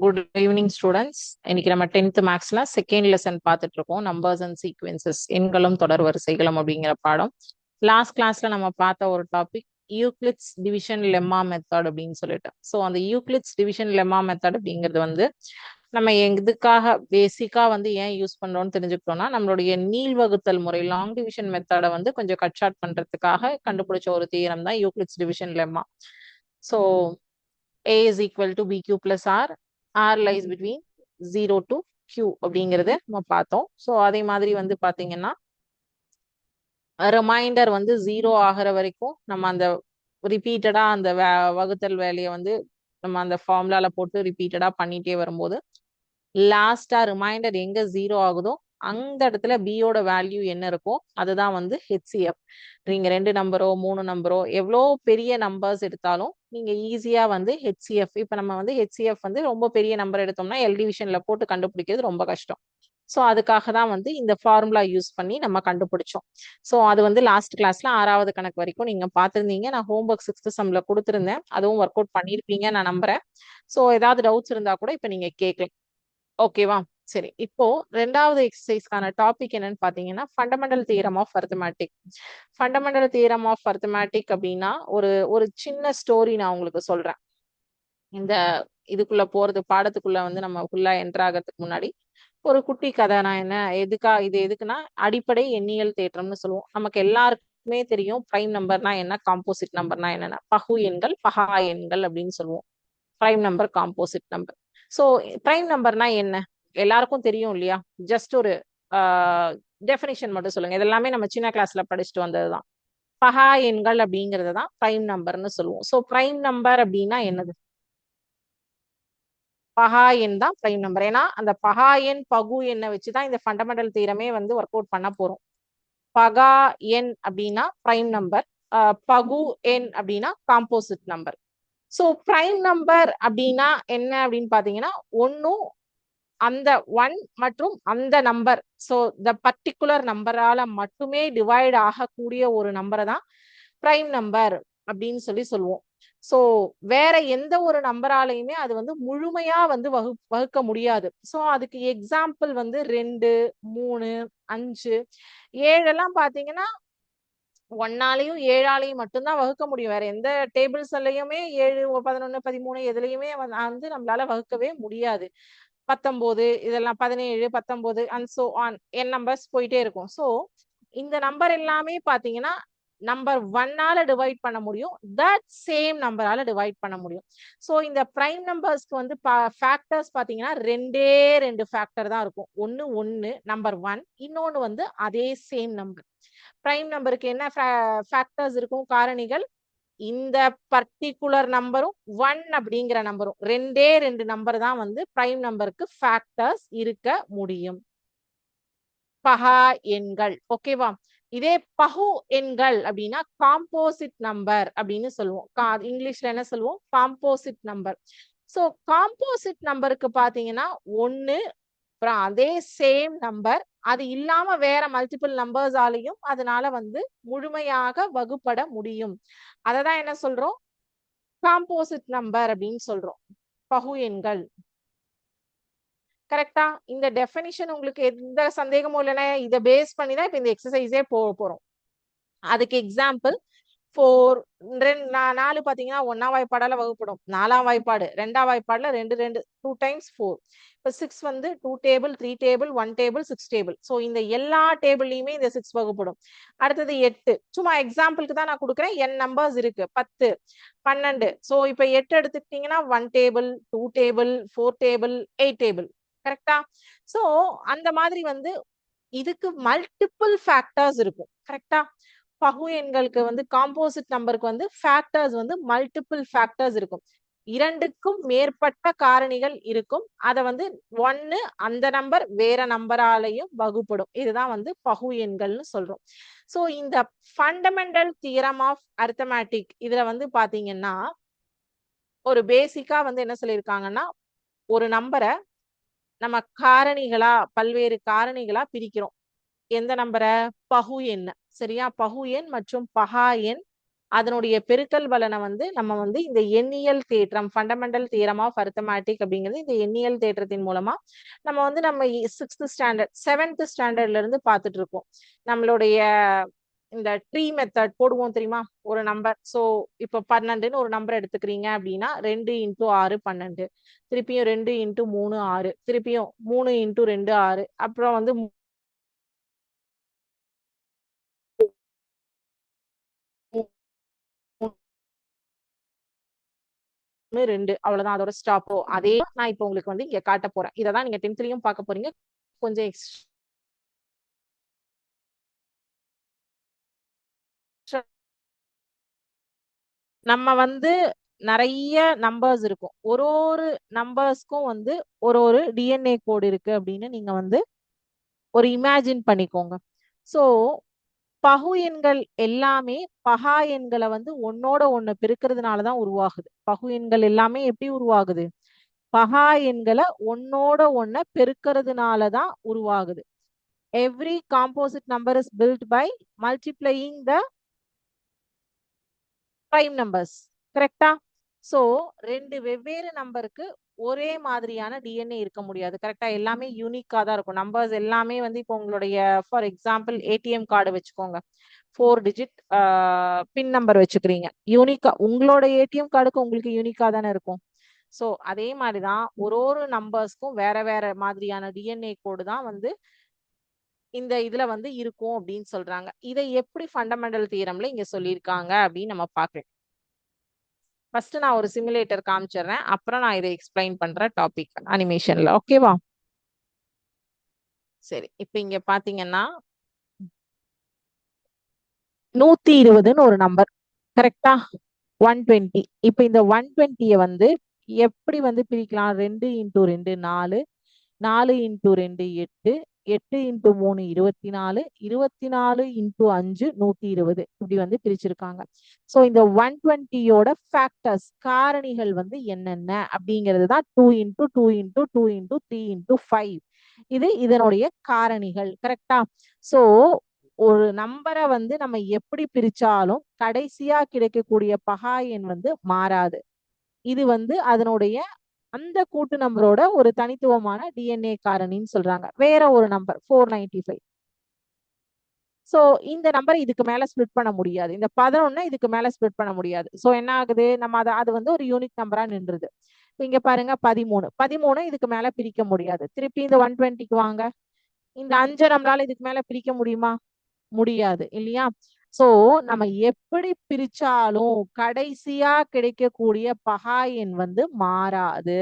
Good evening students. இன்னைக்கு நம்ம 10th மேக்ஸ்ல செகண்ட் லெசன் பார்த்துட்டு இருக்கோம். நம்பர்ஸ் அண்ட் சீக்வன்சஸ், எண்களும் தொடர் வரிசைகளும் அப்படிங்கிற பாடம். லாஸ்ட் கிளாஸ்ல நம்ம பார்த்த ஒரு topic Euclid's division lemma method அப்படின்னு சொல்லிட்டு. ஸோ அந்த யூக்ளிட்ஸ் டிவிஷன் லெம்மா மெத்தட் அப்படிங்கிறது வந்து நம்ம எதுக்காக பேசிக்கா வந்து ஏன் யூஸ் பண்றோம்னு தெரிஞ்சுக்கிட்டோம்னா, நம்மளுடைய நீள் வகுத்தல் முறை லாங் டிவிஷன் மெத்தடை வந்து கொஞ்சம் கட் ஷார்ட் பண்றதுக்காக கண்டுபிடிச்ச ஒரு தியரம் தான் Euclid's division lemma. So A is equal to BQ plus R lies between 0 to Q அப்படிங்கிறது நம்ம பார்த்தோம். ஸோ அதே மாதிரி வந்து பார்த்தீங்கன்னா ரிமைண்டர் வந்து 0 ஆகிற வரைக்கும் நம்ம அந்த ரிப்பீட்டடா அந்த வகுத்தல் வேலையை வந்து நம்ம அந்த ஃபார்முலால போட்டு ரிப்பீட்டடா பண்ணிட்டே வரும்போது லாஸ்டா ரிமைண்டர் எங்க 0 ஆகுதோ அந்த இடத்துல பியோட வேல்யூ என்ன இருக்கோ அதுதான் வந்து ஹெச்சிஎஃப். நீங்க 2 நம்பரோ 3 நம்பரோ எவ்வளோ பெரிய நம்பர்ஸ் எடுத்தாலும் நீங்க ஈஸியா வந்து ஹெச்சிஎஃப், இப்ப நம்ம வந்து ஹெச்சிஎஃப் வந்து ரொம்ப பெரிய நம்பர் எடுத்தோம்னா எல் டிவிஷன்ல போட்டு கண்டுபிடிக்கிறது ரொம்ப கஷ்டம். ஸோ அதுக்காக தான் வந்து இந்த ஃபார்முலா யூஸ் பண்ணி நம்ம கண்டுபிடிச்சோம். ஸோ அது வந்து லாஸ்ட் கிளாஸ்ல 6வது கணக்கு வரைக்கும் நீங்க பார்த்துருந்தீங்க. நான் ஹோம்ஒர்க் 6th சம்ல கொடுத்துருந்தேன், அதுவும் ஒர்க் அவுட் பண்ணியிருப்பீங்க நான் நம்புறேன். ஸோ ஏதாவது டவுட்ஸ் இருந்தா கூட இப்ப நீங்க கேட்கலாம். ஓகேவா? சரி, இப்போ 2வது எக்ஸசைஸ்க்கான டாபிக் என்னன்னு பாத்தீங்கன்னா fundamental theorem of arithmetic. Fundamental theorem of arithmetic அப்படின்னா ஒரு ஒரு சின்ன ஸ்டோரி நான் உங்களுக்கு சொல்றேன். இந்த இதுக்குள்ள போறது பாடத்துக்குள்ள வந்து நம்ம ஃபுல்லா என்டர் ஆகிறதுக்கு முன்னாடி ஒரு குட்டி கதை. நான் என்ன இது எதுக்குன்னா அடிப்படை எண்ணியல் தேற்றம்னு சொல்லுவோம். நமக்கு எல்லாருக்குமே தெரியும் பிரைம் நம்பர்னா என்ன, காம்போசிட் நம்பர்னா என்னன்னா பகு எண்கள் பகா எண்கள் அப்படின்னு சொல்லுவோம். Prime number, composite number. So prime நம்பர்னா என்ன எல்லாருக்கும் தெரியும் இல்லையா? ஜஸ்ட் ஒரு டெஃபினிஷன் மட்டும் சொல்லுங்க. இதெல்லாமே நம்ம சின்ன கிளாஸ்ல படிச்சுட்டு வந்ததுதான். பகா எண்கள் அப்படிங்கிறது தான் பிரைம் நம்பர்னு சொல்லுவோம். ஸோ பிரைம் நம்பர் அப்படின்னா என்னது? பகா எண் தான் பிரைம் நம்பர். ஏன்னா அந்த பகா எண் பகு எண்ணை வச்சுதான் இந்த ஃபண்டமெண்டல் தீரமே வந்து ஒர்க் அவுட் பண்ண போறோம். பகா எண் அப்படின்னா பிரைம் நம்பர், பகு எண் அப்படின்னா composite number. So prime number அப்படின்னா என்ன அப்படின்னு பாத்தீங்கன்னா ஒன்னும் அந்த 1 மற்றும் அந்த நம்பர், ஸோ த பர்டிகுலர் நம்பரால மட்டுமே டிவைட் ஆகக்கூடிய ஒரு நம்பரை தான் பிரைம் நம்பர் அப்படின்னு சொல்லுவோம். ஸோ வேற எந்த ஒரு நம்பராலையுமே அது வந்து முழுமையா வந்து வகுக்க முடியாது. ஸோ அதுக்கு எக்ஸாம்பிள் வந்து 2, 3, 5, 7 எல்லாம் பாத்தீங்கன்னா 1ஆலையும் 7ஆலையும் மட்டும்தான் வகுக்க முடியும். வேற எந்த டேபிள்ஸ்லயுமே 7, 11, 13 எதுலையுமே வந்து நம்மளால வகுக்கவே முடியாது. 19 இதெல்லாம் 17, 19 and so on N numbers போயிட்டே இருக்கும். ஸோ இந்த நம்பர் எல்லாமே பாத்தீங்கன்னா நம்பர் 1ஆல டிவைட் பண்ண முடியும், தட் சேம் நம்பரால டிவைட் பண்ண முடியும். ஸோ இந்த பிரைம் நம்பர்ஸ்க்கு வந்து ஃபேக்டர்ஸ் பாத்தீங்கன்னா 2 ஃபேக்டர் தான் இருக்கும். ஒன்னு நம்பர் 1, இன்னொன்னு வந்து அதே சேம் நம்பர். பிரைம் நம்பருக்கு என்ன ஃபேக்டர்ஸ் இருக்கும், காரணிகள்? இந்த பர்டிகுலர் நம்பரும் 1 அப்படிங்கிற நம்பரும், 2 நம்பர் தான் வந்து பிரைம் நம்பருக்கு ஃபேக்டர்ஸ் இருக்க முடியும். பகா எண்கள். ஓகேவா? இதே பகு எண்கள் அப்படின்னா காம்போசிட் நம்பர் அப்படின்னு சொல்லுவோம். இங்கிலீஷ்ல என்ன சொல்லுவோம்? Composite number. ஸோ காம்போசிட் நம்பருக்கு பாத்தீங்கன்னா 1 அப்புறம் அதே சேம் நம்பர், அது இல்லாம வேற மல்டிபிள் நம்பர்ஸாலையும் அதனால வந்து முழுமையாக வகுப்பட முடியும். அததான் என்ன சொல்றோம்? காம்போசிட் நம்பர் அப்படின்னு சொல்றோம். பகு எண்கள். கரெக்டா? இந்த டெஃபினிஷன் உங்களுக்கு எந்த சந்தேகமும் இல்லைன்னா இதை பேஸ் பண்ணி தான் இப்ப இந்த எக்ஸசைஸே போக போறோம். அதுக்கு எக்ஸாம்பிள் 4, 4 பாத்தீங்கன்னா 1ஆம் வாய்ப்பாடால வகுப்படும். 4ஆம் வாய்ப்பாடு 2ஆம் வாய்ப்பாடுல 2 டைம்ஸ் 4. இப்ப 6 வந்து 2 table, 3 table, 1 table, 6 table. So இந்த எல்லா டேபிள்லயுமே இந்த 6 வகுப்படும். அடுத்தது 8. சும்மா எக்ஸாம்பிளுக்கு தான் நான் கொடுக்குறேன். n நம்பர்ஸ் இருக்கு. 10, 12. ஸோ இப்ப 8 எடுத்துக்கிட்டீங்கன்னா 1 டேபிள், 2 டேபிள், 4 டேபிள், 8 டேபிள். கரெக்டா? ஸோ அந்த மாதிரி வந்து இதுக்கு மல்டிபிள் ஃபேக்டர்ஸ் இருக்கும். கரெக்டா? பகு எண்களுக்கு வந்து காம்போசிட் நம்பருக்கு வந்து ஃபேக்டர்ஸ் வந்து மல்டிபிள் ஃபேக்டர்ஸ் இருக்கும். 2க்கும் மேற்பட்ட காரணிகள் இருக்கும். அத வந்து 1 அந்த நம்பர் வேற நம்பராலையும் வகுப்படும். இதுதான் வந்து பகு எண்கள்னு சொல்றோம். சோ இந்த ஃபண்டமெண்டல் தியரம் ஆஃப் அரித்மெட்டிக் இதுல வந்து பாத்தீங்கன்னா ஒரு பேசிக்கா வந்து என்ன சொல்லியிருக்காங்கன்னா ஒரு நம்பரை நம்ம காரணிகளா பல்வேறு காரணிகளா பிரிக்கிறோம். எந்த நம்பரை? பகு எண். சரியா? பகு எண் மற்றும் பகா எண் அதனுடைய பெருக்கல் பலனை வந்து நம்ம வந்து இந்த எண்ணியல் தேற்றம் ஃபண்டமெண்டல் தியரம் ஆஃப் அரித்தமேட்டிக் அப்படிங்கிறது இந்த எண்ணியல் தேற்றத்தின் மூலமா நம்ம வந்து நம்ம 6th ஸ்டாண்டர்ட் 7th ஸ்டாண்டர்ட்ல இருந்து பார்த்துட்டு இருக்கோம். நம்மளுடைய இந்த ட்ரீ மெத்தட் போடுவோம் தெரியுமா? ஒரு நம்பர். ஸோ இப்போ 12ன்னு ஒரு நம்பர் எடுத்துக்கிறீங்க அப்படின்னா 2 இன்டூ 6 12, திருப்பியும் 2 இன்டூ 3 6, திருப்பியும் 3 இன்டூ 2 6, அப்புறம் வந்து 2 அவ்வளவுதான் அதோட ஸ்டாப்போ. அதே நான் இப்போ உங்களுக்கு வந்து இங்க காட்ட போறேன். இததான் நீங்க 10th பார்க்க போறீங்க. கொஞ்சம் நம்ம வந்து நிறைய நம்பர்ஸ் இருக்கும். ஒரு நம்பர்ஸ்க்கும் வந்து ஒரு டிஎன்ஏ கோடு இருக்கு அப்படின்னு நீங்க வந்து ஒரு இமேஜின் பண்ணிக்கோங்க. சோ பகு எண்கள் எல்லாமே பகா எண்களை வந்து ஒன்னோட ஒண்ணு பெருக்கிறதுனாலதான் உருவாகுது. பகு எண்கள் எல்லாமே எப்படி உருவாகுது? பகா எண்களை ஒன்னோட ஒண்ண பெருக்கிறதுனாலதான் உருவாகுது. Every composite number is built by multiplying the prime numbers. கரெக்டா? சோ ரெண்டு வெவ்வேறு நம்பருக்கு ஒரே மாதிரியான டிஎன்ஏ இருக்க முடியாது. கரெக்டா? எல்லாமே யூனிக்கா தான் இருக்கும். நம்பர்ஸ் எல்லாமே வந்து இப்போ உங்களுடைய ஃபார் எக்ஸாம்பிள் ஏடிஎம் கார்டு வச்சுக்கோங்க. 4 டிஜிட் பின் நம்பர் வச்சுக்கிறீங்க. யூனிக்கா உங்களோட ஏடிஎம் கார்டுக்கு உங்களுக்கு யூனிக்கா தானே இருக்கும். சோ அதே மாதிரிதான் ஒரு நம்பர்ஸ்க்கும் வேற வேற மாதிரியான டிஎன்ஏ கோடு தான் வந்து இந்த இதுல வந்து இருக்கும் அப்படின்னு சொல்றாங்க. இதை எப்படி ஃபண்டமெண்டல் தியரம்ல இங்க சொல்லியிருக்காங்க அப்படின்னு நம்ம பார்க்கலாம். ஃபர்ஸ்ட் நான் ஒரு சிமுலேட்டர் காமிச்சிடுறேன். அப்புறம் நான் இதை எக்ஸ்பிளைன் பண்றேன் டாபிக் அனிமேஷன்ல. ஓகேவா? சரி, இப்ப இங்க பாத்தீங்கன்னா 120ன்னு ஒரு நம்பர். கரெக்டா? 120. இப்ப இந்த 120 வந்து எப்படி வந்து பிரிக்கலாம்? 2 இன்டூ 2 4, 4 இன்டூ 2 8, 8 இன்டூ 3 24, 24 இன்டூ 5 120 இப்படி வந்து பிரிச்சிருக்காங்க. சோ இந்த 120யோட ஃபேக்டர்ஸ் காரணிகள் வந்து என்னென்ன அப்படிங்கிறது தான் 2 இன்டூ 2 இன்டூ 2 இன்டூ 3 இன்டூ 5. இது இதனுடைய காரணிகள். கரெக்டா? சோ ஒரு நம்பரை வந்து நம்ம எப்படி பிரிச்சாலும் கடைசியா கிடைக்கக்கூடிய பகா எண் வந்து மாறாது. இது வந்து அதனுடைய அந்த கூட்டு நம்பரோட ஒரு தனித்துவமான டிஎன்ஏ காரணின்னு சொல்றாங்க. வேற ஒரு நம்பர் 495. சோ இந்த நம்பர் இதுக்கு மேல ஸ்பிளிட் பண்ண முடியாது. இந்த 11 இதுக்கு மேல ஸ்பிளிட் பண்ண முடியாது. சோ என்ன ஆகுது? நம்ம அது வந்து ஒரு யூனிக் நம்பரா நின்றுது. இங்க பாருங்க 13 இதுக்கு மேல பிரிக்க முடியாது. திருப்பி இந்த 120க்கு வாங்க. இந்த 5 நம்மளால இதுக்கு மேல பிரிக்க முடியுமா? முடியாது இல்லையா? சோ நம்ம எப்படி பிரிச்சாலும் கடைசியா கிடைக்கக்கூடிய பகா எண் வந்து மாறாது.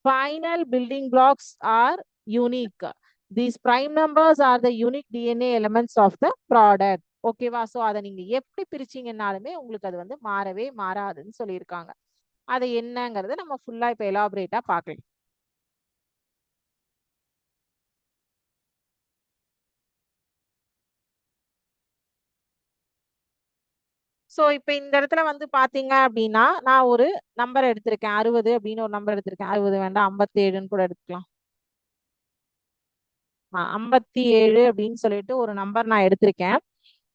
Final building blocks are unique. These prime numbers are the unique DNA elements of the product. ஓகேவா? சோ அதை நீங்க எப்படி பிரிச்சீங்கன்னாலுமே உங்களுக்கு அது வந்து மாறவே மாறாதுன்னு சொல்லியிருக்காங்க. அது என்னங்கறத நம்ம ஃபுல்லா இப்ப எலாபரேட்டா பார்க்கலாம். சோ இப்ப இந்த இடத்துல வந்து பாத்தீங்க அப்படின்னா நான் ஒரு நம்பர் எடுத்திருக்கேன். 60 அப்படின்னு ஒரு நம்பர் எடுத்திருக்கேன். 60 வேண்டாம், 57ன்னு கூட எடுத்துக்கலாம். 57 அப்படின்னு சொல்லிட்டு ஒரு நம்பர் நான் எடுத்திருக்கேன்.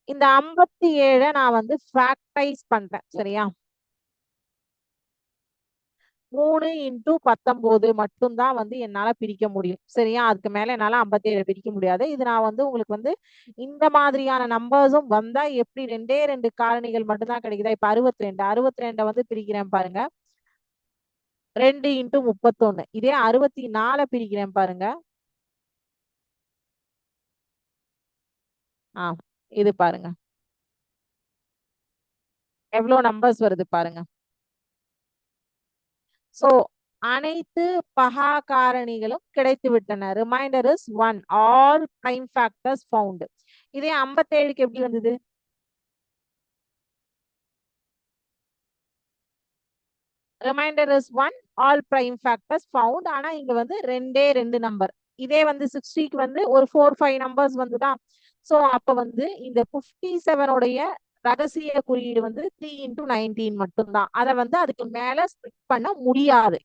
இந்த 57 நான் வந்து ஃபேக்டரைஸ் பண்றேன். சரியா? 3 இன்டூ 19 மட்டும்தான் வந்து என்னால பிரிக்க முடியும். சரியா? அதுக்கு மேல என்னால 57 பிரிக்க முடியாது. இது நான் வந்து உங்களுக்கு வந்து இந்த மாதிரியான நம்பர்ஸும் வந்தா எப்படி 2 காரணிகள் மட்டும்தான் கிடைக்குதா? இப்ப 62 வந்து பிரிக்கிறேன் பாருங்க. 2 இன்டூ 31. இதே 64 பிரிக்கிறேன் பாருங்க. இது பாருங்க எவ்வளவு நம்பர்ஸ் வருது பாருங்க. சோ அனைத்து பகா காரணிகளும் கிடைத்து விட்டன. Reminder is 1. All prime factors found. இதே 57க்கு எப்படி வந்தது? Reminder is 1. All prime factors found. ஆனா இங்க வந்து 2 நம்பர். இதே வந்து 60க்கு வந்து ஒரு 4 5 நம்பர்ஸ் வந்துதான். சோ அப்ப வந்து இந்த 57 உடைய ரகசிய குறியீடு வந்து 3 × 19 மட்டும்தான். அதை வந்து அதுக்கு மேல ஸ்பிளிட் பண்ண முடியாது.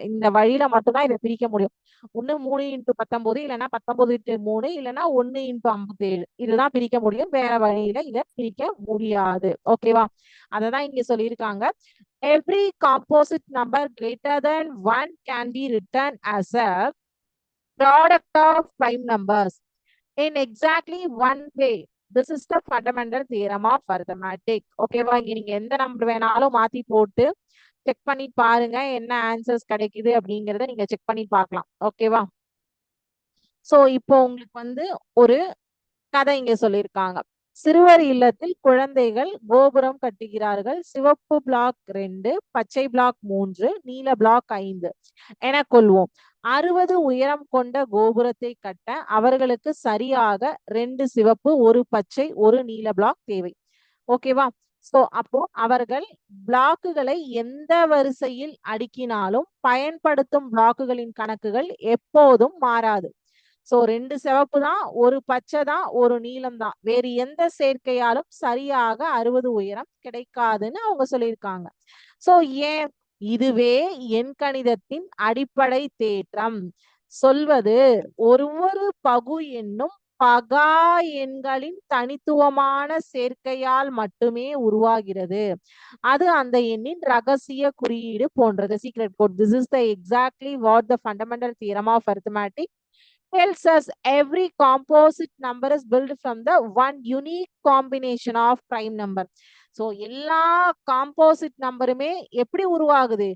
இந்த வழியில மட்டும்தான் இதை பிரிக்க முடியும். ஒண்ணு 3 × 19, இல்லைன்னா 19 × 3, இல்லைன்னா 1 × 57. இதுதான் பிரிக்க முடியும். வேற வழியில இதை பிரிக்க முடியாது. ஓகேவா? அததான் இங்க சொல்லியிருக்காங்க. Every composite number greater than 1 can be written as a product of prime numbers in exactly one way. This is the fundamental theorem of arithmetic. ஓகேவா? இங்க நீங்க எந்த நம்பர் வேணாலும் மாத்தி போட்டு செக் பண்ணி பாருங்க, என்ன ஆன்சர்ஸ் கிடைக்குது அப்படிங்கறத நீங்க செக் பண்ணி பார்க்கலாம். ஓகேவா? சோ இப்போ உங்களுக்கு வந்து ஒரு கதை இங்க சொல்லியிருக்காங்க. சிறுவர் இல்லத்தில் குழந்தைகள் கோபுரம் கட்டுகிறார்கள். சிவப்பு பிளாக் 2, பச்சை பிளாக் 3, நீல பிளாக் 5 என கொள்வோம். 60 உயரம் கொண்ட கோபுரத்தை கட்ட அவர்களுக்கு சரியாக 2 சிவப்பு, 1 பச்சை, 1 நீல பிளாக் தேவை. ஓகேவா? சோ அப்போ அவர்கள் பிளாக்குகளை எந்த வரிசையில் அடுக்கினாலும் பயன்படுத்தும் பிளாக்குகளின் கணக்குகள் எப்போதும் மாறாது. சோ 2 சிவப்பு தான், 1 பச்சை தான், 1 நீலம் தான். வேறு எந்த சேர்க்கையாலும் சரியாக 60 உயரம் கிடைக்காதுன்னு அவங்க சொல்லியிருக்காங்க. சோ ஏன்? இதுவே எண்கணிதத்தின் அடிப்படை தேற்றம். சொல்வது ஒவ்வொரு பகு எண்ணும் பகா எண்களின் தனித்துவமான சேர்க்கையால் மட்டுமே உருவாகிறது. அது அந்த எண்ணின் ரகசிய குறியீடு போன்றது. Secret code. This is the exactly what the fundamental theorem of arithmetic tells us. Every composite number is built from the one unique combination of prime number. So எல்லா காம்போசிட் நம்பருமே எப்படி உருவாகுது?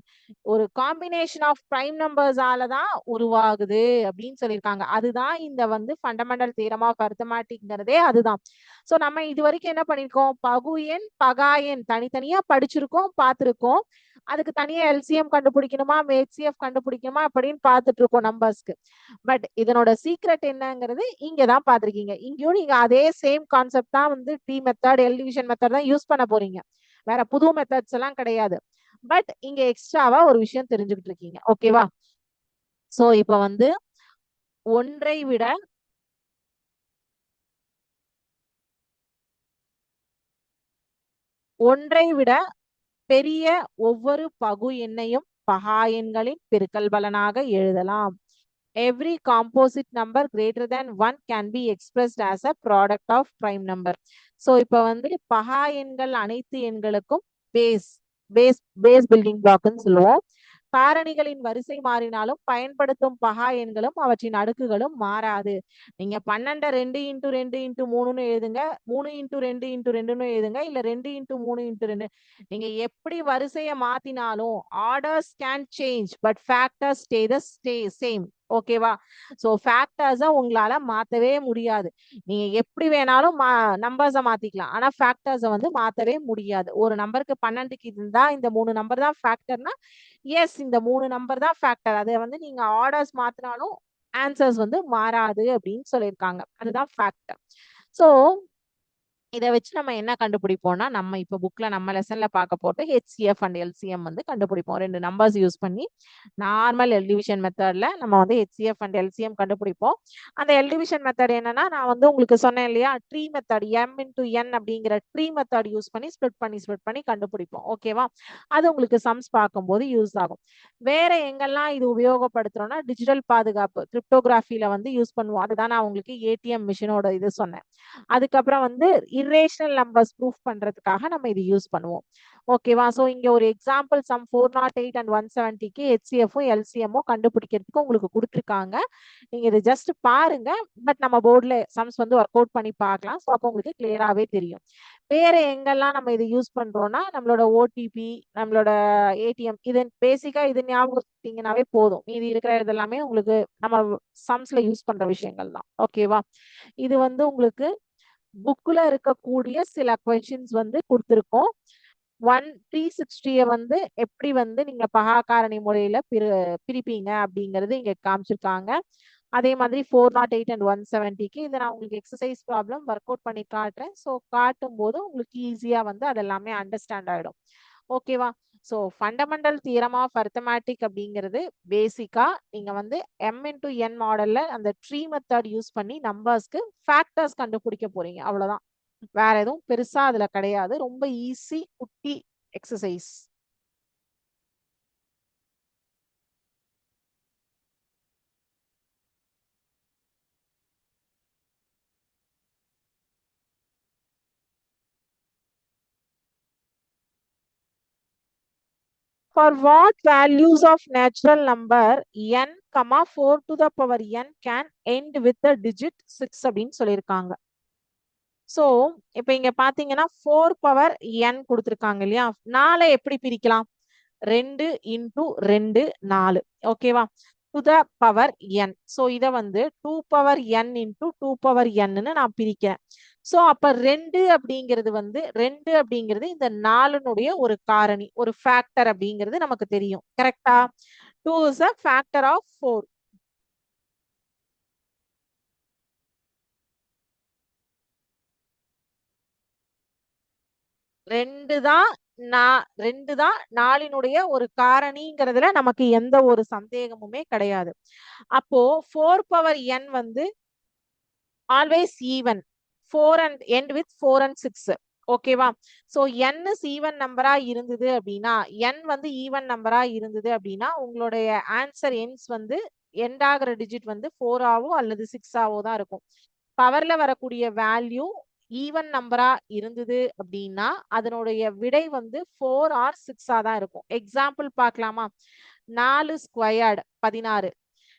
ஒரு காம்பினேஷன் ஆஃப் பிரைம் நம்பர்ஸால தான் உருவாகுது அப்படின்னு சொல்லியிருக்காங்க. அதுதான் இந்த வந்து ஃபண்டமெண்டல் தியரம் ஆஃப் அரித்மெட்டிக்ங்கிறதே அதுதான். சோ நம்ம இது வரைக்கும் என்ன பண்ணிருக்கோம்? பகு எண், பகா எண் தனித்தனியா படிச்சிருக்கோம், பார்த்திருக்கோம். அதுக்கு தனியா எல்சிஎம் கண்டுபிடிக்கணுமா, ஹெச்சிஎஃப் கண்டுபிடிக்கணுமா அப்படின்னு பார்த்துட்டு இருக்கோம் நம்பர்ஸ்க்கு. பட் இதனோட சீக்ரெட் என்னங்கிறது இங்கதான் பாத்திருக்கீங்க. இங்கேயும் நீங்க அதே சேம் கான்செப்ட் தான் வந்து D method, L division method தான் யூஸ் பண்ண போறீங்க. வேற புது மெத்தட்ஸ் எல்லாம் கிடையாது. பட் இங்க எக்ஸ்ட்ராவா ஒரு விஷயம் தெரிஞ்சுக்கிட்டு இருக்கீங்க. ஓகேவா? சோ இப்ப வந்து ஒன்றை விட பெரிய ஒவ்வொரு பகு எண்ணையும் பகா எண்களின் பெருக்கல் பலனாக எழுதலாம். Every composite number greater than 1 can be expressed as a product of prime number. So இப்ப வந்து பகா எண்கள் அனைத்து எண்களுக்கும் பேஸ் பில்டிங் பிளாக்னு சொல்லுவோம். காரணிகளின் வரிசை மாறினாலும் பயன்படுத்தும் பகா எண்களும் அவற்றின் அடுக்குகளும் மாறாது. நீங்க 12 2 × 2 × 3ன்னு எழுதுங்க, 3 × 2 × 2ன்னு எழுதுங்க, இல்ல 2 × 3 × 2. நீங்க எப்படி வரிசையை மாத்தினாலும் orders can change but factors stay the same. ஓகேவா? சோ ஃபேக்டர்ஸ உங்களால மாத்தவே முடியாது. நீங்க எப்படி வேணாலும் நம்பர்ஸ மாத்திக்கலாம், ஆனா ஃபேக்டர்ஸ வந்து மாத்தவே முடியாது. ஒரு நம்பருக்கு 12க்கு இருந்தா இந்த 3 நம்பர் தான் ஃபேக்டர்னா எஸ், இந்த 3 நம்பர் தான் ஃபேக்டர். அதை வந்து நீங்க ஆர்டர்ஸ் மாத்தினாலும் ஆன்சர்ஸ் வந்து மாறாது அப்படின்னு சொல்லியிருக்காங்க. அதுதான் ஃபேக்டர். சோ இதை வச்சு நம்ம என்ன கண்டுபிடிப்போம்னா, நம்ம இப்ப புக்ல நம்ம லெசன்ல பார்க்க போட்டு ஹெச்சிஎஃப் அண்ட் எல்சிஎம் வந்து கண்டுபிடிப்போம். 2 நம்பர்ஸ் யூஸ் பண்ணி நார்மல் எல் டிவிஷன் மெத்தட்ல நம்ம வந்து ஹெச்சிஎஃப் அண்ட் எல்சிஎம் கண்டுபிடிப்போம். அந்த எல் டிவிஷன் மெத்தட் என்னன்னா, நான் வந்து உங்களுக்கு சொன்னேன் இல்லையா, tree method, M into n அப்படிங்கிற ட்ரீ மெத்தட் யூஸ் பண்ணி ஸ்பிளிட் பண்ணி கண்டுபிடிப்போம். ஓகேவா? அது உங்களுக்கு சம்ஸ் பார்க்கும்போது யூஸ் ஆகும். வேற எங்கெல்லாம் இது உபயோகப்படுத்துறோம்னா, டிஜிட்டல் பாதுகாப்பு கிரிப்டோகிராஃபில வந்து யூஸ் பண்ணுவோம். அதுதான் நான் உங்களுக்கு ஏடிஎம் மிஷினோட இது சொன்னேன். அதுக்கப்புறம் வந்து இரேஷனல் நம்பர்ஸ் ப்ரூஃப் பண்றதுக்காக நம்ம இது யூஸ் பண்ணுவோம். ஓகேவா? சோ இங்க ஒரு எக்ஸாம்பிள் சம் 408 and 170க்கு ஹெச்சிஎஃப்பும் எல்சிஎம்மும் கண்டுபிடிக்கிறதுக்கு உங்களுக்கு கொடுத்துருக்காங்க. நீங்க இதை ஜஸ்ட் பாருங்க. பட் நம்ம போர்ட்ல சம்ஸ் வந்து ஒர்க் அவுட் பண்ணி பார்க்கலாம். ஸோ அப்போ உங்களுக்கு கிளியராகவே தெரியும். வேற எங்கெல்லாம் நம்ம இதை யூஸ் பண்றோம்னா, நம்மளோட ஓடிபி, நம்மளோட ஏடிஎம், இது பேசிக்கா இது ஞாபகப்படுத்திங்கனாவே போதும். மீதி இருக்கிற இதெல்லாமே உங்களுக்கு நம்ம சம்ஸ்ல யூஸ் பண்ற விஷயங்கள் தான். ஓகேவா? இது வந்து உங்களுக்கு புக்ல இருக்கக்கூடிய சில கொஸ்டின்ஸ் வந்து கொடுத்துருக்கோம். 360 வந்து எப்படி வந்து நீங்க பகாக்காரணி முறையில பிரிப்பீங்க அப்படிங்கறது இங்க காமிச்சிருக்காங்க. அதே மாதிரி 408 and 170க்கு இதை நான் உங்களுக்கு எக்ஸசைஸ் ப்ராப்ளம் ஒர்க் அவுட் பண்ணி காட்டுறேன். ஸோ காட்டும் போது உங்களுக்கு ஈஸியா வந்து அதெல்லாமே அண்டர்ஸ்டாண்ட் ஆயிடும். ஓகேவா? So fundamental theorem of arithmetic அப்படிங்கிறது பேசிக்கா நீங்க வந்து எம் இன்டூ என் மாடல்ல அந்த ட்ரீ மெத்தட் யூஸ் பண்ணி நம்பர்ஸ்க்கு ஃபேக்டர்ஸ் கண்டுபிடிக்க போறீங்க. அவ்வளவுதான். வேற எதுவும் பெருசா அதுல கிடையாது. ரொம்ப ஈஸி குட்டி exercise. For what values of natural number n, 4 to the power n can end with the digit 6 அப்படின்னு சொல்லியிருக்காங்க. சோ இப்ப இங்க பாத்தீங்கன்னா 4 பவர் n கொடுத்திருக்காங்க இல்லையா? 4 எப்படி பிரிக்கலாம்? 2 இன்டூ 2 4. ஓகேவா? To the power n. So இத வந்து 2 power n into 2 power n நான் பிரிக்கிறேன். சோ அப்ப 2 அப்படிங்கிறது வந்து 2 அப்படிங்கிறது இந்த 4னுடைய ஒரு காரணி, ஒரு ஃபேக்டர் அப்படிங்கிறது நமக்கு தெரியும். கரெக்டா? 2 is a factor of 4. 2 தான் 2 தான் 4னுடைய ஒரு காரணிங்கிறதுல நமக்கு எந்த ஒரு சந்தேகமுமே கிடையாது. அப்போ 4 பவர் n வந்து always even. 4 and end with 4 and 6. ஓகேவா? சோ n is ஈவன் நம்பரா இருந்தது அப்படின்னா, n வந்து ஈவன் நம்பரா இருந்தது அப்படின்னா உங்களுடைய ஆன்சர் எண்ட்ஸ் வந்து எண்ட் ஆகிற டிஜிட் வந்து 4 ஆவோ அல்லது 6 ஆவோ தான் இருக்கும். பவர்ல வரக்கூடிய வேல்யூ ஈவன் நம்பரா இருந்தது அப்படின்னா அதனுடைய விடை வந்து 4 ஆர் 6 தான் இருக்கும். எக்ஸாம்பிள் பார்க்கலாமா? 4 ஸ்கொயர்டு 16.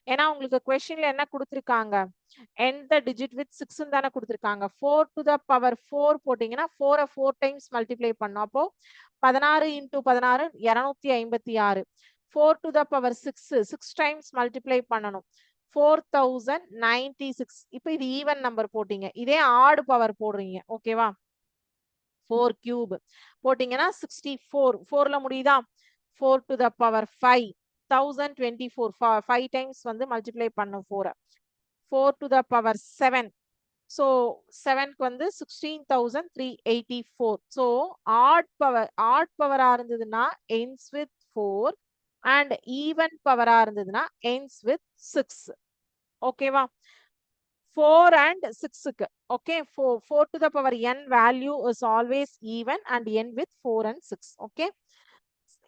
ஏன்னா உங்களுக்கு கொஸ்டின்ல என்ன கொடுத்திருக்காங்க? end the digit with 6 தானே கொடுத்திருக்காங்க. 4 to the power 4 போட்டீங்கன்னா 4 4 டைம்ஸ் மல்டிப்ளை பண்ணோம். அப்போ 16 into 16 256. 4 to the power 6 6 times multiply பண்ணணும். 4096. இப்போ இது ஈவன் நம்பர் போட்டீங்க. இதே ஆட் பவர் போடுறீங்க. ஓகேவா? 4 cube போட்டீங்கன்னா 64. 4ல முடியுதா? 4 to the power 5 1024. 5 டைம்ஸ் வந்து மல்டிப்ளை பண்ணும் 4. 4 to the power 7. So 7க்கு வந்து 16384. So odd power இருந்ததுன்னா ends with 4 and even power இருந்ததுன்னா ends with 6. ஓகேவா? 4 and 6க்கு. Okay, 4 to the power n value is always even and end with 4 and 6. Okay,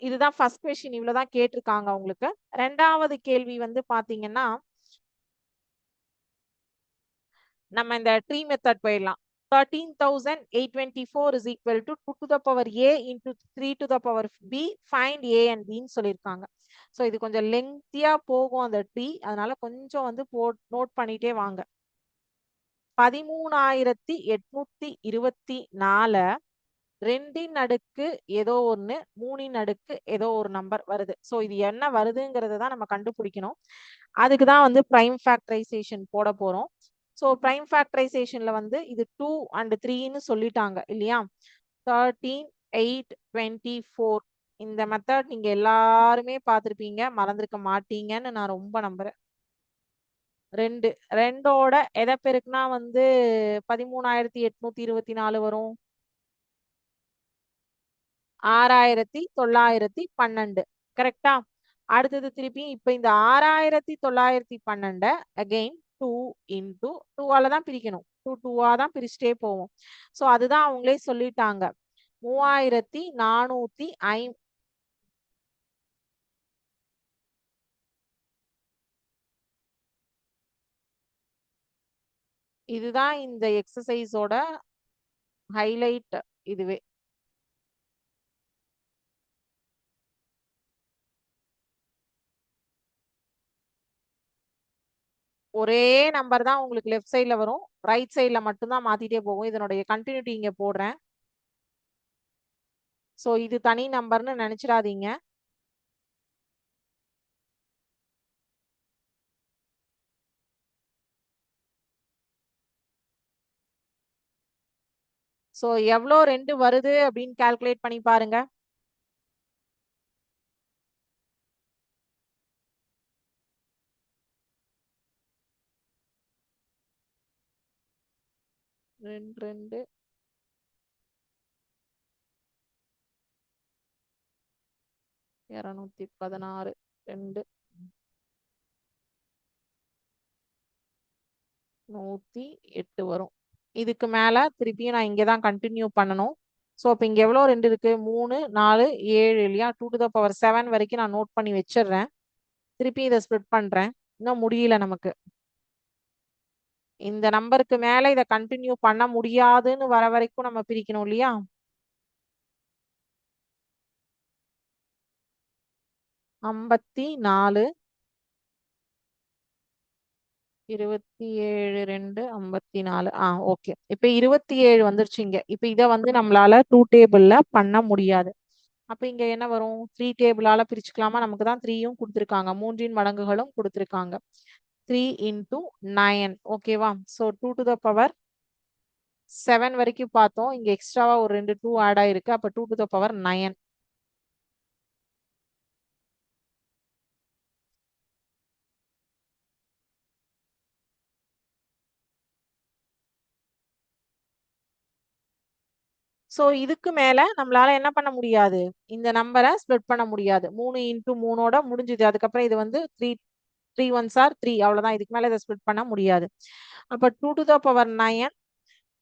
இதுதான் first question. இவ்வளவுதான் கேட்டிருக்காங்க உங்களுக்கு. ரெண்டாவது கேள்வி வந்து பாத்தீங்கன்னா நம்ம இந்த ட்ரீ மெத்தட் போயிடலாம். 13,824 is equal to 2 to the power a into 3 to the power b. Find a and b ன்னு சொல்லியிருக்காங்க. ஸோ இது கொஞ்சம் லெங்க்தியா போகும் அந்த ட்ரீ. அதனால கொஞ்சம் வந்து நோட் பண்ணிட்டே வாங்க. 13,824 2ன் அடுக்கு ஏதோ ஒண்ணு 3ன் அடுக்கு ஏதோ ஒரு நம்பர் வருது. ஸோ இது என்ன வருதுங்கிறத தான் நம்ம கண்டுபிடிக்கணும். அதுக்கு தான் வந்து பிரைம் ஃபேக்டரைசேஷன் போட போறோம். ஸோ பிரைம் ஃபேக்டரைசேஷன்ல வந்து இது 2 and 3ன்னு சொல்லிட்டாங்க இல்லையா? 13,824 இந்த மெத்தட் நீங்க எல்லாருமே பார்த்திருப்பீங்க, மறந்திருக்க மாட்டீங்கன்னு நான் ரொம்ப நம்புறேன். 2 2ஓட எதை பெருக்குனா வந்து 13,824 வரும்? 6,912. கரெக்டா? அடுத்தது திருப்பி இப்ப இந்த 6,912 அகைன் 2 into 2ஆல தான் பிரிக்கணும். 2 2ஆ தான் பிரிச்சுட்டே போவோம். சோ அதுதான் அவங்களே சொல்லிட்டாங்க. 3,405. இதுதான் இந்த எக்ஸசைஸோட ஹைலைட். இதுவே ஒரே நம்பர் தான் உங்களுக்கு லெஃப்ட் சைட்ல வரும், ரைட் சைட்ல மட்டும் தான் மாத்திட்டே போகும். இதனுடைய கண்டினியூட்டி இங்க போடுறேன். சோ இது தனி நம்பர்னு நினைச்சிடாதீங்க. சோ எவ்வளோ 2 வருது அப்படின்னு கால்குலேட் பண்ணி பாருங்க. ரெண்டு 2 216 2 108 வரும். இதுக்கு மேல திருப்பியும் நான் இங்கே தான் கண்டினியூ பண்ணணும். ஸோ இப்போ இங்கே எவ்வளோ 2 இருக்கு? 3 4 7 இல்லையா? 2⁻7 வரைக்கும் நான் நோட் பண்ணி வச்சிடுறேன். திருப்பி இதை ஸ்ப்ளிட் பண்றேன். இன்னும் முடியல நமக்கு. இந்த நம்பருக்கு மேல இதை கண்டினியூ பண்ண முடியாதுன்னு வர வரைக்கும் நம்ம பிரிக்கணும் இல்லையா? 54 27 2 54 ஓகே. இப்ப 27 வந்துருச்சு இங்க. இப்ப இத வந்து நம்மளால 2 டேபிள்ல பண்ண முடியாது. அப்ப இங்க என்ன வரும்? 3 டேபிளால பிரிச்சுக்கலாமா? நமக்கு தான் 3யும் கொடுத்துருக்காங்க. 3இன் மடங்குகளும் கொடுத்துருக்காங்க. 3 into 9 ஓகேவா? ஸோ 2 to the power 7 வரைக்கும் பார்த்தோம். இங்க எக்ஸ்ட்ராவா ஒரு 2 2 ஆட் ஆயிருக்கு. அப்ப 2 to the power 9. ஸோ இதுக்கு மேல நம்மளால என்ன பண்ண முடியாது? இந்த நம்பரை ஸ்ப்ளிட் பண்ண முடியாது. 3 into 3ஓட முடிஞ்சுது. அதுக்கப்புறம் இது வந்து 3 1s are 3 அவ்வளவுதான். இதுக்கு மேல இதை ஸ்ப்ளிட் பண்ண முடியாது. அப்ப 2 to the power 9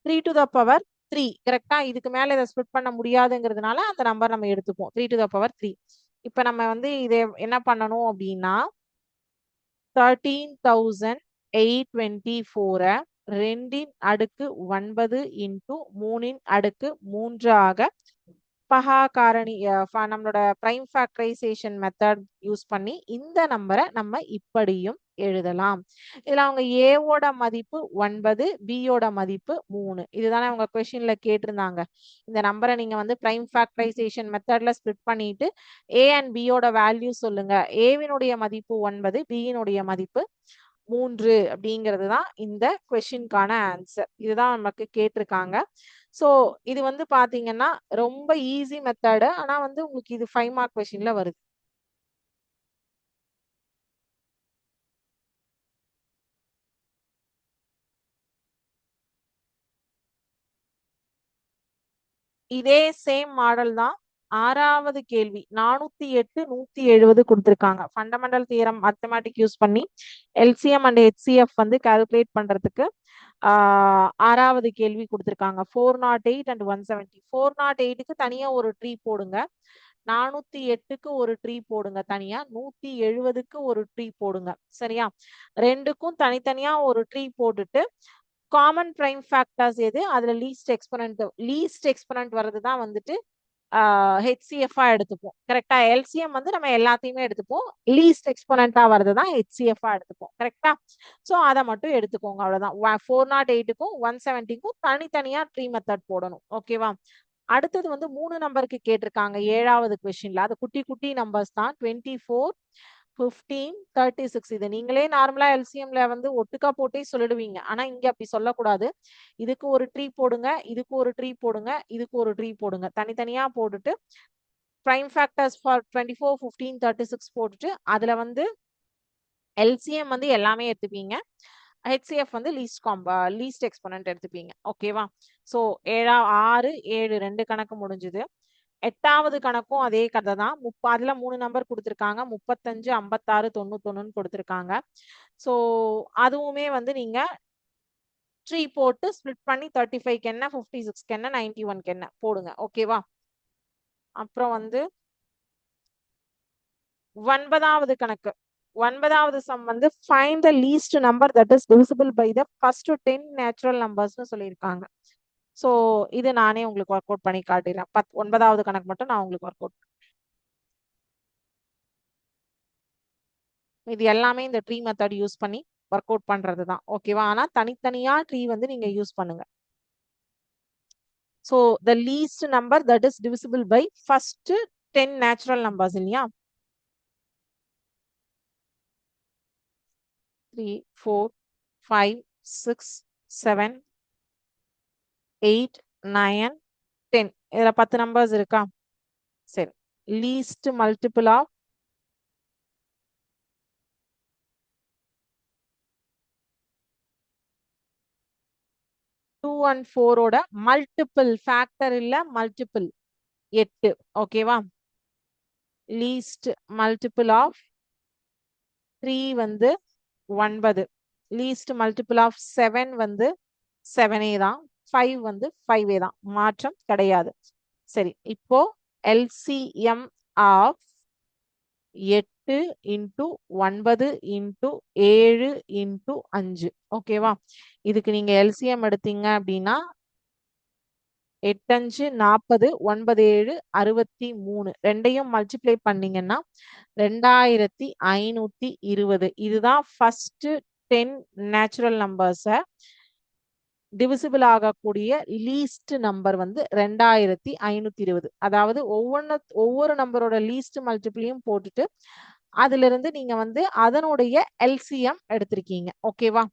3 to the power 3 கரெக்டா? இதுக்கு மேல இதை ஸ்ப்ளிட் பண்ண முடியாதுங்கிறதுனால அந்த நம்பர் நம்ம எடுத்துப்போம். 3 to the power 3. இப்ப நம்ம வந்து இதை என்ன பண்ணணும் அப்படின்னா 13,824 2இன் அடுக்கு 9 into 3இன் அடுக்கு 3 ஆக பகா காரணி நம்மளோட பிரைம் ஃபேக்டரைசேஷன் மெத்தட் யூஸ் பண்ணி இந்த நம்பரை நம்ம இப்படியும் எழுதலாம். இதுல அவங்க ஏவோட மதிப்பு 9, பியோட மதிப்பு 3. இதுதானே அவங்க கொஸ்டின்ல கேட்டிருந்தாங்க. இந்த நம்பரை நீங்க வந்து பிரைம் ஃபேக்டரைசேஷன் மெத்தட்ல ஸ்ப்ளிட் பண்ணிட்டு ஏ அண்ட் பியோட வேல்யூ சொல்லுங்க. ஏவினுடைய மதிப்பு 9, பியினுடைய மதிப்பு 3 அப்படிங்கிறது தான் இந்த கொஸ்டின்கான ஆன்சர். இதுதான் நமக்கு கேட்டிருக்காங்க. ஸோ இது வந்து பாத்தீங்கன்னா ரொம்ப ஈஸி மெத்தடு. ஆனா வந்து உங்களுக்கு இது 5 மார்க் கொஸ்டின்ல வருது. இதே சேம் மாடல் தான். 6வது கேள்வி 408 170 கொடுத்திருக்காங்க. ஃபண்டமெண்டல் தியரம் மேத்தமேட்டிக் யூஸ் பண்ணி எல்சிஎம் அண்ட் ஹெச்சிஎஃப் வந்து கால்குலேட் பண்றதுக்கு 6வது கேள்வி கொடுத்திருக்காங்க. 408 and 170. 408க்கு தனியா ஒரு ட்ரீ போடுங்க. 408க்கு ஒரு ட்ரீ போடுங்க தனியா. 170க்கு ஒரு ட்ரீ போடுங்க. சரியா? ரெண்டுக்கும் தனித்தனியா ஒரு ட்ரீ போட்டுட்டு காமன் பிரைம் ஃபேக்டர்ஸ் எது? அதுல லீஸ்ட் எக்ஸ்பனன்ட் வர்றதுதான் வந்துட்டு ஹெச்சிஎஃப் எடுத்துப்போம். கரெக்டா? எல்சிஎம் வந்து நம்ம எல்லாத்தையுமே எடுத்துப்போம். லீஸ்ட் எக்ஸ்போனண்டா வரதுதான் ஹெச்சிஎஃப் எடுத்துப்போம். கரெக்டா? சோ அதை மட்டும் எடுத்துக்கோங்க. அவ்வளவுதான். 408க்கும் 170க்கும் தனித்தனியா ட்ரீ மெத்தட் போடணும். ஓகேவா? அடுத்தது வந்து 3 நம்பருக்கு கேட்டிருக்காங்க 7வது கொஸ்டின்ல. அது குட்டி குட்டி நம்பர்ஸ் தான். 24 15 36. இது நீங்களே நார்மலா எல்சிஎம்ல வந்து ஒட்டுக்கா போட்டே சொல்லிடுவீங்க. ஆனா இங்க அப்படி சொல்லக்கூடாது. இதுக்கு ஒரு ட்ரீ போடுங்க, இதுக்கு ஒரு ட்ரீ போடுங்க, இதுக்கு ஒரு ட்ரீ போடுங்க. தனித்தனியா போட்டுட்டு பிரைம் ஃபேக்டர்ஸ் ஃபார் 24 15 36 போட்டுட்டு அதுல வந்து எல்சிஎம் வந்து எல்லாமே எடுத்துப்பீங்க. ஹெச்சிஎஃப் வந்து லீஸ்ட் எக்ஸ்போனன்ட் எடுத்துப்பீங்க. ஓகேவா? ஸோ 6 7 2 கணக்கு முடிஞ்சுது. 8வது கணக்கும் அதே கதை தான். அதுல 3 நம்பர் கொடுத்துருக்காங்க. 35 56 91 கொடுத்துருக்காங்க. ஸோ அதுவுமே வந்து நீங்க ட்ரீ போட்டு ஸ்ப்ளிட் பண்ணி 35க்கு என்ன 56க்கு என்ன 91க்கு என்ன போடுங்க. ஓகேவா? அப்புறம் வந்து 9வது கணக்கு 9வது சம் வந்து find the least number that is divisible by the first 10 natural நம்பர்ஸ்னு சொல்லியிருக்காங்க. ஸோ இது நானே உங்களுக்கு ஒர்க் அவுட் பண்ணி காட்டிடுறேன். 9வது கணக்கு மட்டும் நான் உங்களுக்கு ஒர்க் அவுட். இது எல்லாமே இந்த ட்ரீ மெத்தட் யூஸ் பண்ணி ஒர்க் அவுட் பண்றது தான். ஓகேவா? ஆனா தனித்தனியா ட்ரீ வந்து நீங்க யூஸ் பண்ணுங்க. So the least number that is divisible by first 10 natural numbers இல்லையா? 3 4 5 6 7 8 9 10. இதுல 10 நம்பர்ஸ் இருக்கா? சரி. லீஸ்ட் மல்டிபிள் ஆஃப் 2 and 4 ஓட மல்டிபிள் ஃபேக்டர் இல்ல மல்டிபிள் 8. ஓகேவா? லீஸ்ட் மல்டிபிள் ஆஃப் 3 வந்து 9. லீஸ்ட் மல்டிபிள் ஆஃப் 7 வந்து 7a தான். 5 வந்து 5a தான். மாற்றம் கிடையாது. சரி, இப்போ LCM of 8 into 9 into 7 into 5. ஓகேவா? இதுக்கு நீங்க LCM எடுத்தீங்க அப்படின்னா 8 5 40, 9 7 63. ரெண்டையும் மல்டிப்ளை பண்ணீங்கன்னா 2520. இதுதான் ஃபர்ஸ்ட் 10 நேச்சுரல் நம்பர்ஸை டிவிசிபிள் ஆகக்கூடிய லீஸ்ட் நம்பர் வந்து 2520. அதாவது ஒவ்வொரு நம்பரோட லீஸ்ட் மல்டிபிளையும் போட்டுட்டு அதுல இருந்து நீங்க வந்து அதனுடைய LCM எடுத்திருக்கீங்க. ஓகேவா?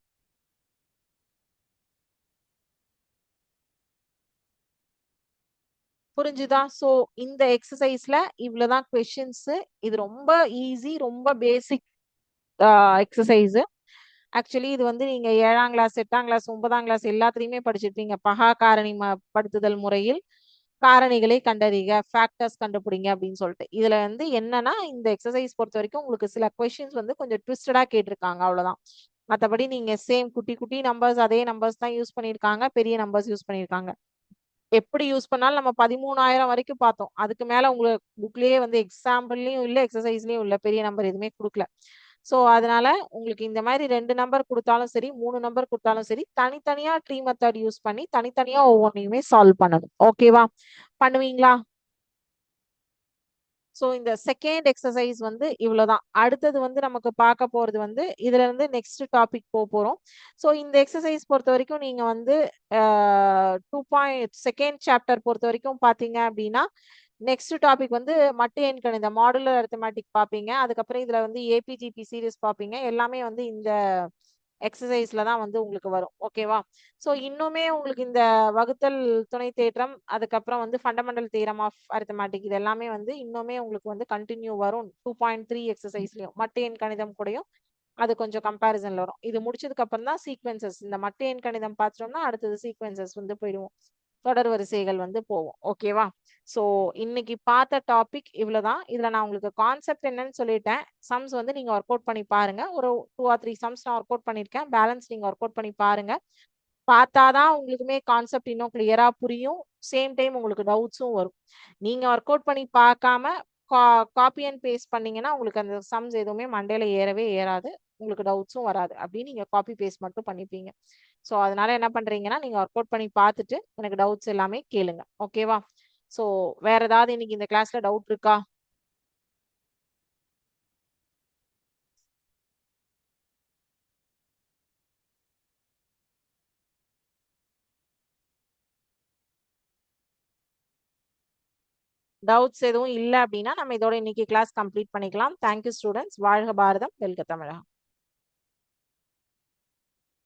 புரிஞ்சுதா? சோ இந்த எக்ஸசைஸ்ல இவ்வளவுதான் கொஸ்டின்ஸ். இது ரொம்ப ஈஸி, ரொம்ப பேசிக் எக்ஸசைஸ். ஆக்சுவலி இது வந்து நீங்க 7ஆம் கிளாஸ், 8ஆம் கிளாஸ், 9ஆம் கிளாஸ் எல்லாத்துலயுமே படிச்சிருப்பீங்க. பகா காரணி படுத்துதல் முறையில் காரணிகளை கண்டறிக, ஃபேக்டர்ஸ் கண்டுபிடிங்க அப்படின்னு சொல்லிட்டு. இதுல வந்து என்னன்னா இந்த எக்ஸசைஸ் பொறுத்த வரைக்கும் உங்களுக்கு சில கொஸ்டின்ஸ் வந்து கொஞ்சம் ட்விஸ்டடா கேட்டிருக்காங்க, அவ்வளவுதான். மற்றபடி நீங்க சேம் குட்டி குட்டி நம்பர்ஸ், அதே நம்பர்ஸ் தான் யூஸ் பண்ணியிருக்காங்க, பெரிய நம்பர்ஸ் யூஸ் பண்ணியிருக்காங்க. எப்படி யூஸ் பண்ணாலும் நம்ம 13,000 வரைக்கும் பார்த்தோம். அதுக்கு மேல உங்களுக்கு புக்லயே வந்து எக்ஸாம்பிள்லயும் இல்ல, எக்ஸசைஸ்லயும் இல்ல, பெரிய நம்பர் எதுவுமே கொடுக்கல. சோ அதனால உங்களுக்கு இந்த மாதிரி 2 நம்பர் கொடுத்தாலும் சரி, 3 நம்பர் கொடுத்தாலும் சரி, தனித்தனியா ட்ரீ மெத்தட் யூஸ் பண்ணி தனித்தனியா ஒவ்வொன்றையுமே சால்வ் பண்ணணும். ஓகேவா? பண்ணுவீங்களா? சோ இந்த செகண்ட் எக்ஸசைஸ் வந்து இவ்வளவுதான். அடுத்தது வந்து நமக்கு பார்க்க போறது வந்து இதுல இருந்து நெக்ஸ்ட் டாபிக் போறோம். சோ இந்த எக்ஸசைஸ் பொறுத்த வரைக்கும் நீங்க வந்து 2 சாப்டர் பொறுத்த வரைக்கும் பாத்தீங்க அப்படின்னா நெக்ஸ்ட் டாபிக் வந்து மட்டு எண் கணிதம், மாடுலர் அரித்மெட்டிக் பாப்பீங்க. அதுக்கப்புறம் இதுல வந்து ஏபிஜிபி சீரிஸ் பாப்பீங்க. எல்லாமே வந்து இந்த எக்ஸசைஸ்ல தான் வந்து உங்களுக்கு வரும். ஓகேவா? ஸோ இன்னுமே உங்களுக்கு இந்த வகுத்தல் துணை தேற்றம், அதுக்கப்புறம் வந்து ஃபண்டமெண்டல் தியரம் ஆஃப் அரித்மெட்டிக், இது எல்லாமே வந்து இன்னுமே உங்களுக்கு வந்து கண்டினியூ வரும். 2.3 எக்ஸசைஸ்லயும் மட்டு எண் கணிதம் கூடயும் அது கொஞ்சம் கம்பேரிசன்ல வரும். இது முடிச்சதுக்கு அப்புறம் தான் சீக்வென்சஸ், இந்த மட்டு எண் கணிதம் பார்த்தோம்னா அடுத்தது சீக்வென்சஸ் வந்து போயிடுவோம். தொடர் வரிசைகள் வந்து போவோம். ஓகேவா? சோ இன்னைக்கு பார்த்த டாபிக் இவ்வளவுதான். இதுல நான் உங்களுக்கு கான்செப்ட் என்னன்னு சொல்லிட்டேன். சம்ஸ் வந்து நீங்க ஒர்க் அவுட் பண்ணி பாருங்க. ஒரு 2 or 3 சம்ஸ் நான் ஒர்க் அவுட் பண்ணிருக்கேன். பேலன்ஸ் நீங்க ஒர்க் அவுட் பண்ணி பாருங்க. பார்த்தாதான் உங்களுக்குமே கான்செப்ட் இன்னும் கிளியரா புரியும். சேம் டைம் உங்களுக்கு டவுட்ஸும் வரும். நீங்க ஒர்க் அவுட் பண்ணி பார்க்காம காப்பி அண்ட் பேஸ்ட் பண்ணீங்கன்னா உங்களுக்கு அந்த சம்ஸ் எதுவுமே மண்டையில ஏறவே ஏறாது. உங்களுக்கு டவுட்ஸும் வராது. அப்படின்னு நீங்க காப்பி பேஸ்ட் மட்டும் பண்ணிப்பீங்க. ஸோ அதனால என்ன பண்றீங்கன்னா நீங்க ஒர்க் அவுட் பண்ணி பார்த்துட்டு எனக்கு டவுட்ஸ் எல்லாமே கேளுங்க. ஓகேவா? ஸோ வேற ஏதாவது இன்னைக்கு இந்த கிளாஸ்ல டவுட் இருக்கா? டவுட்ஸ் எதுவும் இல்லை அப்படின்னா நம்ம இதோட இன்னைக்கு கிளாஸ் கம்ப்ளீட் பண்ணிக்கலாம். Thank you students. வாழ்க பாரதம், வெல்க தமிழகம்.